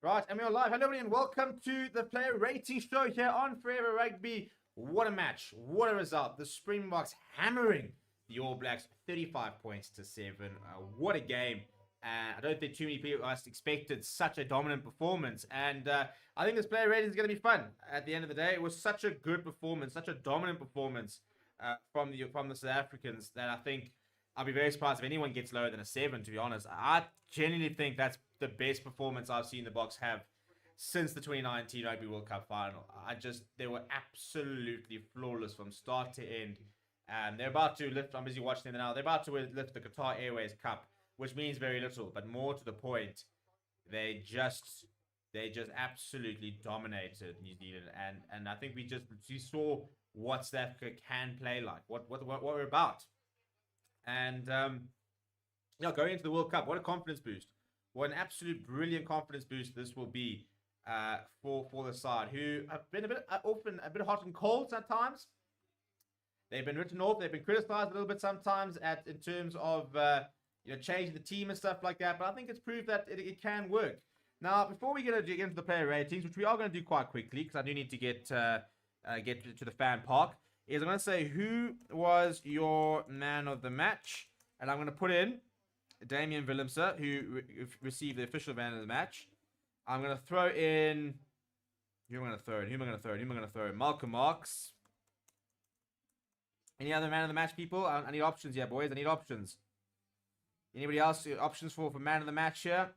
Right, and we are live. Hello, everybody, and welcome to the player rating show here on Forever Rugby. What a match. What a result. The Springboks hammering the All Blacks 35 points to 7. What a game. I don't think too many people expected such a dominant performance. And I think this player rating is going to be fun. At the end of the day, it was such a good performance, such a dominant performance from the South Africans that I think I'll be very surprised if anyone gets lower than a 7, to be honest. I genuinely think that's the best performance I've seen the Boks have since the 2019 Rugby World Cup final. They were absolutely flawless from start to end. They're about to lift, I'm busy watching them now, they're about to lift the Qatar Airways Cup, which means very little, but more to the point, they just absolutely dominated New Zealand. And I think we saw what South Africa can play like, what we're about. And going into the World Cup, what a confidence boost. What an absolute brilliant confidence boost this will be for the side, who have been often a bit hot and cold at times. They've been written off, they've been criticized a little bit sometimes in terms of changing the team and stuff like that. But I think it's proved that it can work. Now, before we get into the player ratings, which we are going to do quite quickly, because I do need to get to the fan park, is I'm going to say who was your man of the match, and I'm going to put in Damian Willemse, who received the official man of the match. I'm going to throw in... Who am I going to throw in? Malcolm Marx. Any other man of the match, people? I need options here, boys. I need options. Anybody else? Options for man of the match here?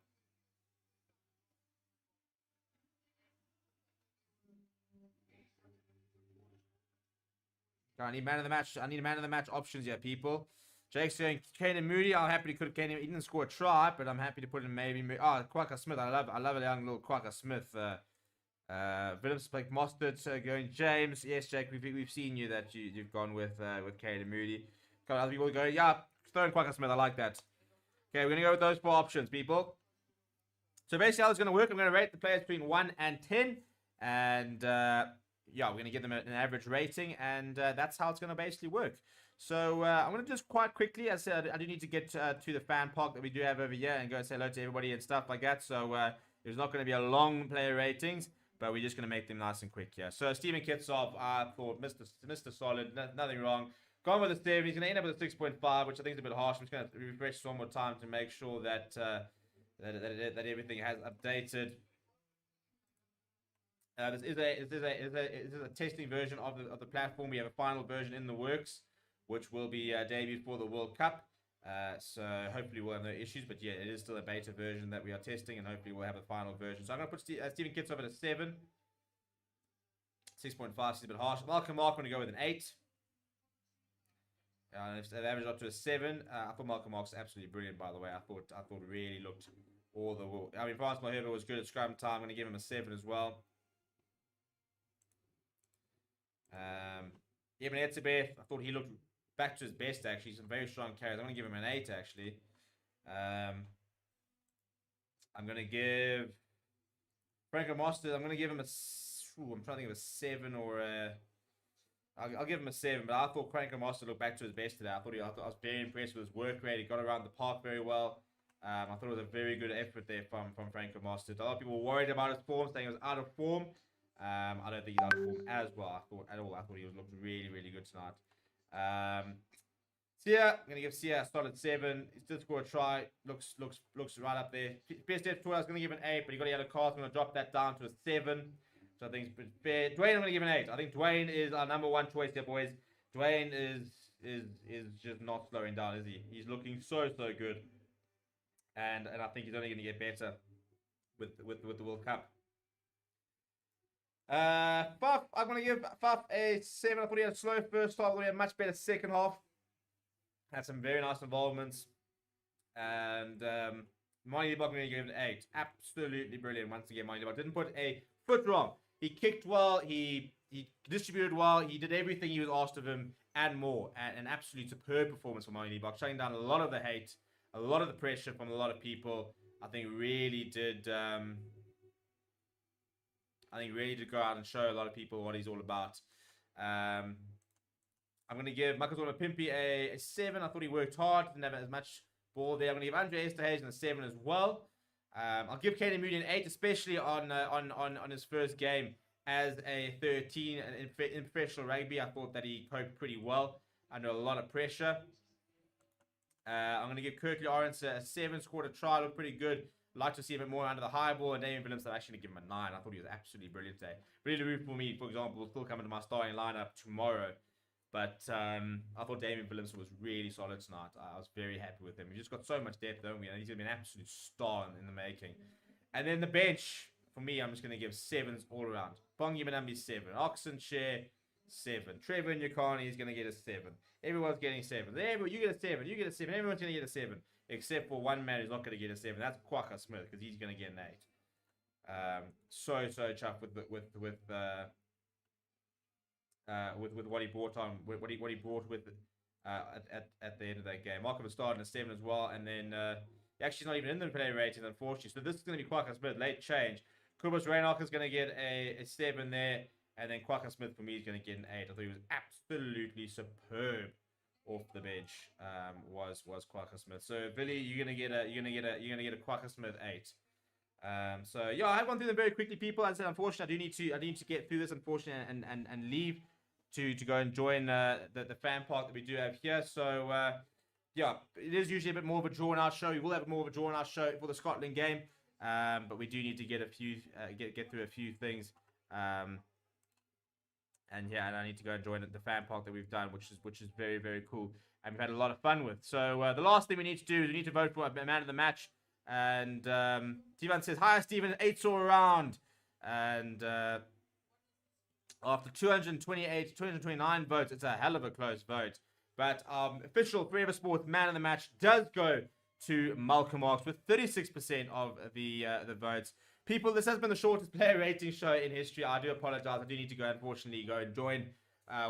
I need man of the match. I need a man of the match options here, people. Jake's saying Caden Moody. I'm happy to put Caden. He didn't score a try, but I'm happy to put in maybe. Quacker Smith. I love a young little Quacker Smith. Williams, like Mostert, going James. Yes, Jake, we've seen you that you've gone with Caden Moody. Got other people going. Yeah, throwing Quacker Smith. I like that. Okay, we're gonna go with those 4 options, people. So basically, how it's gonna work, I'm gonna rate the players between 1 and 10, and yeah, we're gonna give them an average rating, and that's how it's gonna basically work. So I'm going to just quite quickly, as I said, I do need to get to the fan park that we do have over here and go say hello to everybody and stuff like that. So there's not going to be a long player ratings, but we're just going to make them nice and quick here. So Steven Kitsov, I thought Mr. Solid, nothing wrong. Gone with a 7. He's going to end up with a 6.5, which I think is a bit harsh. I'm just going to refresh one more time to make sure that that everything has updated. This is a testing version of the platform. We have a final version in the works, which will be debuted for the World Cup. So hopefully we'll have no issues. But yeah, it is still a beta version that we are testing, and hopefully we'll have a final version. So I'm going to put Steven Kitsov at a 7. 6.5 is a bit harsh. Malcolm Mark, I'm going to go with an 8. If they average up to a 7, I thought Malcolm Mark's absolutely brilliant, by the way. I thought really looked all the... I mean, Frans Malherbe was good at scrum time. I'm going to give him a 7 as well. Eben Etzebeth, I thought he looked back to his best, actually. Some very strong carries. I'm going to give him an 8, actually. I'm going to give Franco Mostert, I'm going to give him a... I'm trying to think of a 7 or a... I'll give him a 7, but I thought Franco Mostert looked back to his best today. I was very impressed with his work rate. He got around the park very well. I thought it was a very good effort there from Franco Mostert. A lot of people were worried about his form, saying he was out of form. I don't think he's out of form as well. I thought he looked really, really good tonight. Sia, I'm gonna give Sia a solid 7. He did score a try. Looks right up there. Best effort, I was gonna give an 8, but he got a yellow card. I'm gonna drop that down to a 7. So I think it's fair. Dwayne, I'm gonna give an 8. I think Dwayne is our number 1 choice here, boys. Dwayne is just not slowing down, is he? He's looking so good, and I think he's only gonna get better with the World Cup. Faf, I'm going to give Faf a 7. I thought he had a slow first half. I thought he had a much better second half. Had some very nice involvements. And Monty Lebok, I'm going to give it an 8. Absolutely brilliant once again, Monty Lebok. Didn't put a foot wrong. He kicked well. He distributed well. He did everything he was asked of him and more. An absolute superb performance from Monty Lebok. Shutting down a lot of the hate, a lot of the pressure from a lot of people. I think really did... I think really to go out and show a lot of people what he's all about. I'm going to give Michael Pimpy a 7. I thought he worked hard. Didn't have as much ball there. I'm going to give Andre Esterhagen a 7 as well. I'll give Caden Moody an 8, especially on his first game as a 13 in professional rugby. I thought that he coped pretty well under a lot of pressure. I'm going to give Kirkley Orange a 7, scored a try, looked pretty good. Like to see a bit more under the high ball. And Damien Williams, I'm actually going to give him a 9. I thought he was absolutely brilliant today. Really root for me, for example, will still come into my starting lineup tomorrow. But I thought Damien Williams was really solid tonight. I was very happy with him. He just got so much depth, don't we? And he's going to be an absolute star in the making. And then the bench, for me, I'm just going to give 7s all around. Bongi Manambi, 7. Oxenshare, 7. Trevor Nyakani is going to get a 7. Everyone's getting 7. You get a 7. You get a 7. Everyone's going to get a 7. Except for one man who's not going to get a 7. That's Kwaka Smith, because he's going to get an 8. So chuffed with what he brought on, what he brought with at the end of that game. Markham started in a 7 as well, and then actually not even in the player rating, unfortunately. So this is going to be Kwaka Smith, late change. Kubas Reinach is going to get a 7 there, and then Kwaka Smith for me is going to get an 8. I thought he was absolutely superb off the bench. Was Kwaka Smith. So Billy, you're gonna get a Kwaka Smith 8. So yeah, I've gone through them very quickly, people. As I said, unfortunately, I need to get through this, unfortunately, and leave to go and join the fan park that we do have here. So yeah, it is usually a bit more of a drawn out show. We will have more of a drawn out show for the Scotland game, but we do need to get a few get through a few things. And yeah, and I need to go and join the fan park that we've done, which is very, very cool, and we've had a lot of fun with. So the last thing we need to do is we need to vote for a man of the match. And Steven says, "Hi, Steven, 8s all around." And after 229 votes, it's a hell of a close vote. But official Forever Sports man of the match does go to Malcolm Marks with 36% of the votes. People, this has been the shortest player rating show in history. I do apologize. I do need to go, unfortunately, go and join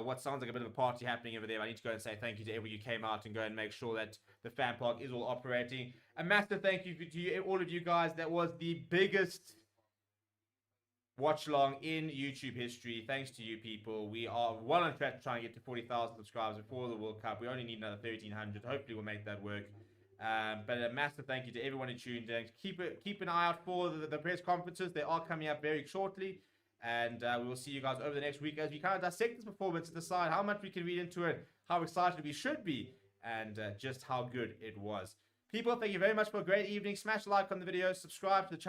what sounds like a bit of a party happening over there. I need to go and say thank you to everyone who came out and go and make sure that the fan park is all operating. A massive thank you to you, all of you guys. That was the biggest watch along in YouTube history. Thanks to you people. We are well on track to try and get to 40,000 subscribers before the World Cup. We only need another 1,300. Hopefully we'll make that work. But a massive thank you to everyone who tuned in. Keep an eye out for the press conferences. They are coming up very shortly. And we will see you guys over the next week as we kind of dissect this performance and decide how much we can read into it, how excited we should be, and just how good it was. People, thank you very much for a great evening. Smash like on the video, subscribe to the channel.